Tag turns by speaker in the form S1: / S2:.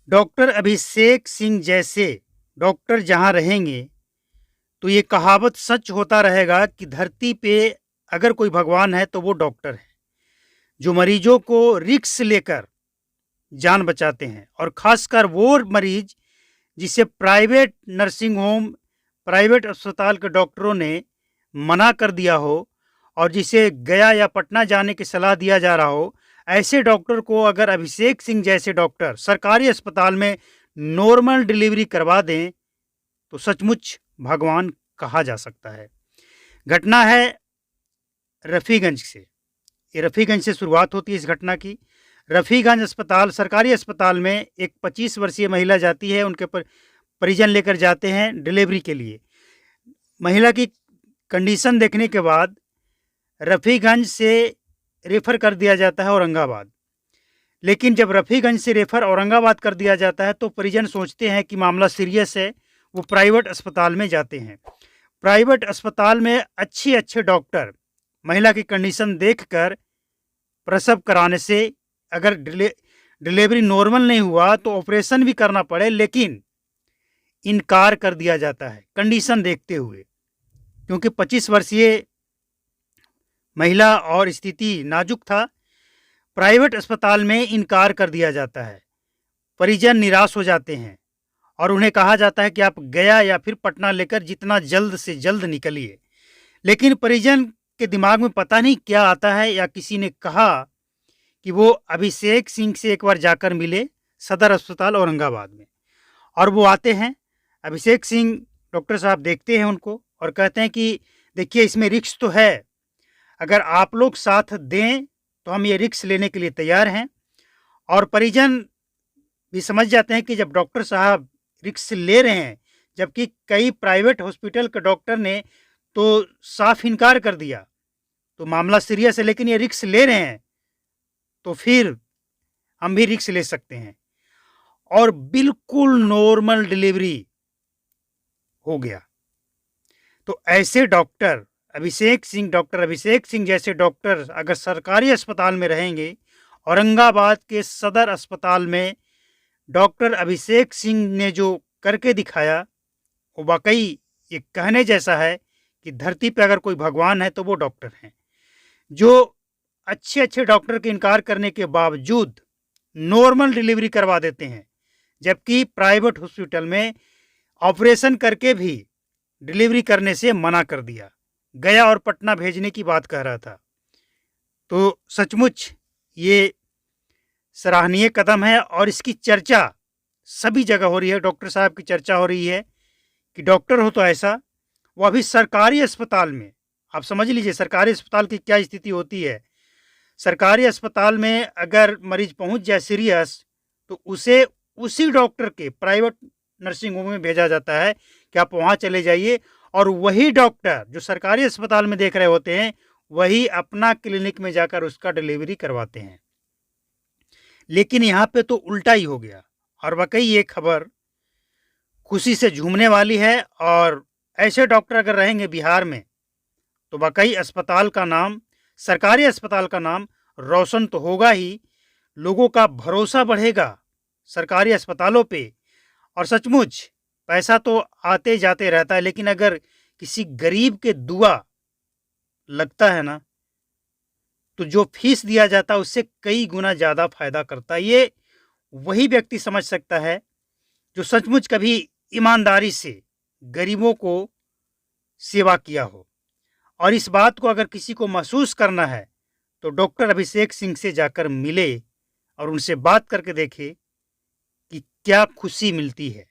S1: Doctor Abhishek Singh जैसे doctor जहाँ रहेंगे, तो ये कहावत सच होता रहेगा कि धरती पे अगर कोई भगवान है तो वो डॉक्टर है, जो मरीजों को रिस्क लेकर जान बचाते हैं। और खासकर वो मरीज जिसे प्राइवेट नर्सिंग होम, प्राइवेट अस्पताल के डॉक्टरों ने मना कर दिया हो और जिसे गया या पटना जाने की सलाह दिया जा रहा हो, ऐसे डॉक्टर को अगर अभिषेक सिंह जैसे डॉक्टर सरकारी अस्पताल में नॉर्मल डिलीवरी करवा दें तो सचमुच भगवान कहा जा सकता है। घटना है रफ़ीगंज से। ये रफ़ीगंज से शुरुआत होती है इस घटना की। रफ़ीगंज अस्पताल, सरकारी अस्पताल में एक 25 वर्षीय महिला जाती है, उनके परिजन लेकर जाते हैं डिलीवरी के लिए। महिला की कंडीशन देखने के बाद रफ़ीगंज से रेफ़र कर दिया जाता है औरंगाबाद। लेकिन जब रफ़ीगंज से रेफ़र औरंगाबाद कर दिया जाता है तो परिजन सोचते हैं कि मामला सीरियस है, वो प्राइवेट अस्पताल में जाते हैं। प्राइवेट अस्पताल में अच्छे डॉक्टर महिला की कंडीशन देखकर प्रसव कराने से, अगर डिलीवरी नॉर्मल नहीं हुआ तो ऑपरेशन भी करना पड़े, लेकिन इनकार कर दिया जाता है कंडीशन देखते हुए, क्योंकि 25 वर्षीय महिला और स्थिति नाजुक था। प्राइवेट अस्पताल में इनकार कर दिया जाता है। परिजन निराश हो जाते हैं और उन्हें कहा जाता है कि आप गया या फिर पटना लेकर जितना जल्द से जल्द निकलिए। लेकिन परिजन के दिमाग में पता नहीं क्या आता है, या किसी ने कहा कि वो अभिषेक सिंह से एक बार जाकर मिले सदर अस्पताल औरंगाबाद में। और वो आते हैं, अभिषेक सिंह डॉक्टर साहब देखते हैं उनको और कहते हैं कि देखिए, इसमें रिस्क तो है, अगर आप लोग साथ दें तो हम ये रिस्क लेने के लिए तैयार हैं। और परिजन भी समझ जाते हैं कि जब डॉक्टर साहब रिस्क ले रहे हैं, जबकि कई प्राइवेट हॉस्पिटल के डॉक्टर ने तो साफ इनकार कर दिया, तो मामला सीरियस है, लेकिन ये रिस्क ले रहे हैं तो फिर हम भी रिस्क ले सकते हैं। और बिल्कुल नॉर्मल डिलीवरी हो गया। तो ऐसे डॉक्टर डॉक्टर अभिषेक सिंह जैसे डॉक्टर अगर सरकारी अस्पताल में रहेंगे, औरंगाबाद के सदर अस्पताल में डॉक्टर अभिषेक सिंह ने जो करके दिखाया, वो वाकई ये कहने जैसा है कि धरती पे अगर कोई भगवान है तो वो डॉक्टर हैं, जो अच्छे डॉक्टर के इनकार करने के बावजूद नॉर्मल डिलीवरी करवा देते हैं, जबकि प्राइवेट हॉस्पिटल में ऑपरेशन करके भी डिलीवरी करने से मना कर दिया, गया और पटना भेजने की बात कह रहा था। तो सचमुच ये सराहनीय कदम है और इसकी चर्चा सभी जगह हो रही है। डॉक्टर साहब की चर्चा हो रही है कि डॉक्टर हो तो ऐसा, वो अभी सरकारी अस्पताल में। आप समझ लीजिए सरकारी अस्पताल की क्या स्थिति होती है। सरकारी अस्पताल में अगर मरीज पहुंच जाए सीरियस, तो उसे उसी डॉक्टर के प्राइवेट नर्सिंग होम में भेजा जाता है कि आप वहाँ चले जाइए, और वही डॉक्टर जो सरकारी अस्पताल में देख रहे होते हैं, वही अपना क्लिनिक में जाकर उसका डिलीवरी करवाते हैं। लेकिन यहाँ पे तो उल्टा ही हो गया, और वाकई ये खबर खुशी से झूमने वाली है। और ऐसे डॉक्टर अगर रहेंगे बिहार में तो वाकई अस्पताल का नाम, सरकारी अस्पताल का नाम रोशन तो होगा ही, लोगों का भरोसा बढ़ेगा सरकारी अस्पतालों पे। और सचमुच पैसा तो आते जाते रहता है, लेकिन अगर किसी गरीब के दुआ लगता है ना, तो जो फीस दिया जाता है उससे कई गुना ज़्यादा फायदा करता है। ये वही व्यक्ति समझ सकता है जो सचमुच कभी ईमानदारी से गरीबों को सेवा किया हो। और इस बात को अगर किसी को महसूस करना है तो डॉक्टर अभिषेक सिंह से जाकर मिले और उनसे बात करके देखे कि क्या खुशी मिलती है।